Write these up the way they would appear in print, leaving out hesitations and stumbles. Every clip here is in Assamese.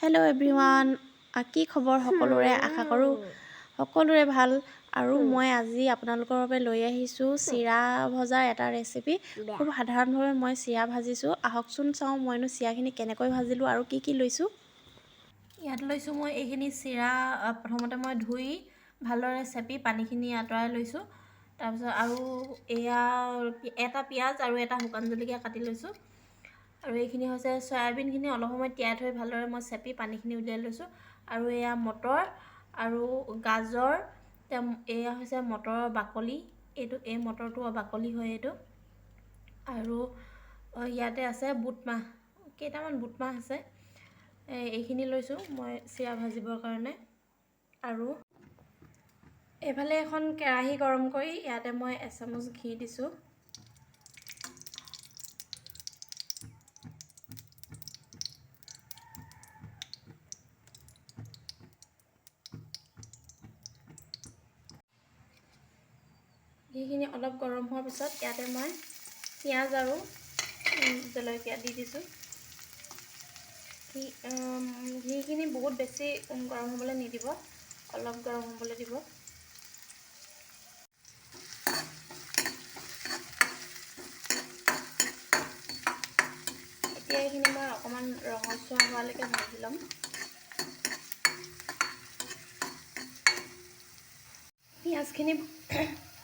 হেল্ল' এভৰিৱান, কি খবৰ সকলোৰে? আশা কৰোঁ সকলোৰে ভাল। আৰু মই আজি আপোনালোকৰ বাবে লৈ আহিছোঁ চিৰা ভজাৰ এটা ৰেচিপি। খুব সাধাৰণভাৱে মই চিৰা ভাজিছোঁ। আহকচোন চাওঁ মইনো চিৰাখিনি কেনেকৈ ভাজিলোঁ আৰু কি কি লৈছোঁ। ইয়াত লৈছোঁ মই এইখিনি চিৰা প্ৰথমতে মই ধুই ভালদৰে চেপি পানীখিনি আঁতৰাই লৈছোঁ। তাৰপিছত আৰু এয়া এটা পিঁয়াজ আৰু এটা শুকান জলকীয়া কাটি লৈছোঁ। আৰু এইখিনি হৈছে চয়াবিনখিনি অলপ সময় তিয়াই থৈ ভালদৰে মই চেপি পানীখিনি উলিয়াই লৈছোঁ। আৰু এয়া মটৰ আৰু গাজৰ, এয়া হৈছে মটৰৰ বাকলি, এই মটৰটো বাকলি হয় এইটো। আৰু ইয়াতে আছে বুটমাহ, কেইটামান বুটমাহ আছে। এইখিনি লৈছোঁ মই চিৰা ভাজিবৰ কাৰণে। আৰু এইফালে এখন কেৰাহী গৰম কৰি ইয়াতে মই এচামুচ ঘি দিছোঁ। ঘিখিনি অলপ গৰম হোৱাৰ পিছত ইয়াতে মই পিঁয়াজ আৰু জলকীয়া দি দিছোঁ। ঘিখিনি বহুত বেছি গৰম হ'বলৈ নিদিব, অলপ গৰম হ'বলৈ দিব। এতিয়া এইখিনি মই অকণমান ৰঙচুৱা হোৱালৈকে ভাজি ল'ম।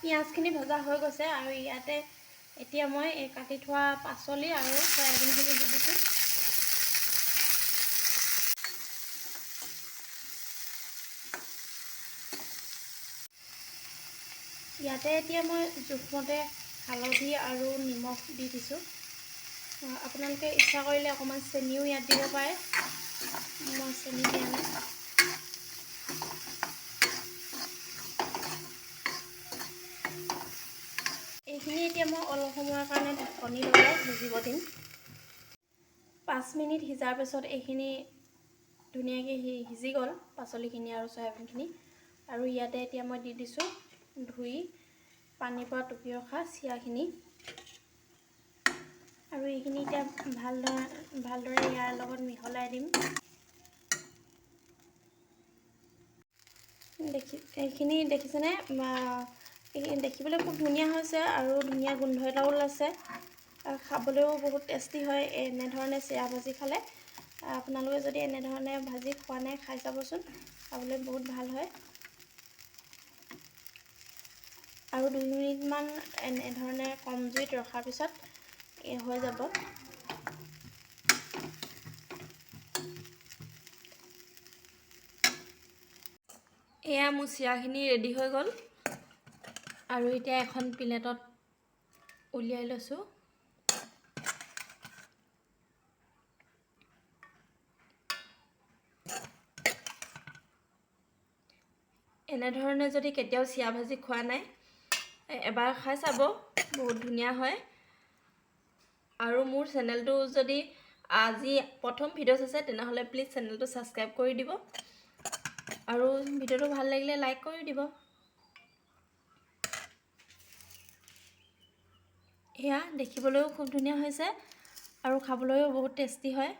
পিঁয়াজখিনি ভজা হৈ গৈছে আৰু ইয়াতে এতিয়া মই এই কাটি থোৱা পাচলি আৰু চয়াবিনখিনি দি দিছোঁ। ইয়াতে এতিয়া মই জোখমতে হালধি আৰু নিমখ দি দিছোঁ। আপোনালোকে ইচ্ছা কৰিলে অকণমান চেনিও ইয়াত দিব পাৰে, মই চেনি দিয়া নাই। এইখিনি এতিয়া মই অলপ সময়ৰ কাৰণে ঢাকনি লগাই সিজিব দিম। 5 মিনিট সিজাৰ পিছত এইখিনি ধুনীয়াকৈ সিজি গ'ল, পাচলিখিনি আৰু চয়াবিনখিনি। আৰু ইয়াতে এতিয়া মই দি দিছোঁ ধুই পানীৰ পৰা টুকি ৰখা চিৰাখিনি। আৰু এইখিনি এতিয়া ভালদৰে ইয়াৰ লগত মিহলাই দিম। এইখিনি দেখিছেনে? দেখিবলৈ খুব ধুনীয়া হৈছে আৰু ধুনীয়া গোন্ধ এটাও ওলাইছে। খাবলৈও বহুত টেষ্টি হয় এনেধৰণে চিৰা ভাজি খালে। আপোনালোকে যদি এনেধৰণে ভাজি খোৱা নাই খাই চাবচোন, খাবলৈ বহুত ভাল হয়। আৰু 2 মিনিটমান এনেধৰণে কম জুইত ৰখাৰ পিছত হৈ যাব। এয়া মোৰ চিৰাখিনি ৰেডি হৈ গ'ল। আৰু এতিয়া এখন প্লেটত উলিয়াই লৈছোঁ। এনেধৰণে যদি কেতিয়াও চিৰা ভাজি খোৱা নাই, এবাৰ খাই চাব, বহুত ধুনীয়া হয়। আৰু মোৰ চেনেলটো যদি আজি প্ৰথম ভিডিঅ' চাইছে তেনেহ'লে প্লিজ চেনেলটো ছাবস্ক্ৰাইব কৰি দিব। আৰু ভিডিঅ'টো ভাল লাগিলে লাইক কৰি দিব। এয়া দেখিবলৈও খুব ধুনীয়া হৈছে আৰু খাবলৈও বহুত টেষ্টি হয়।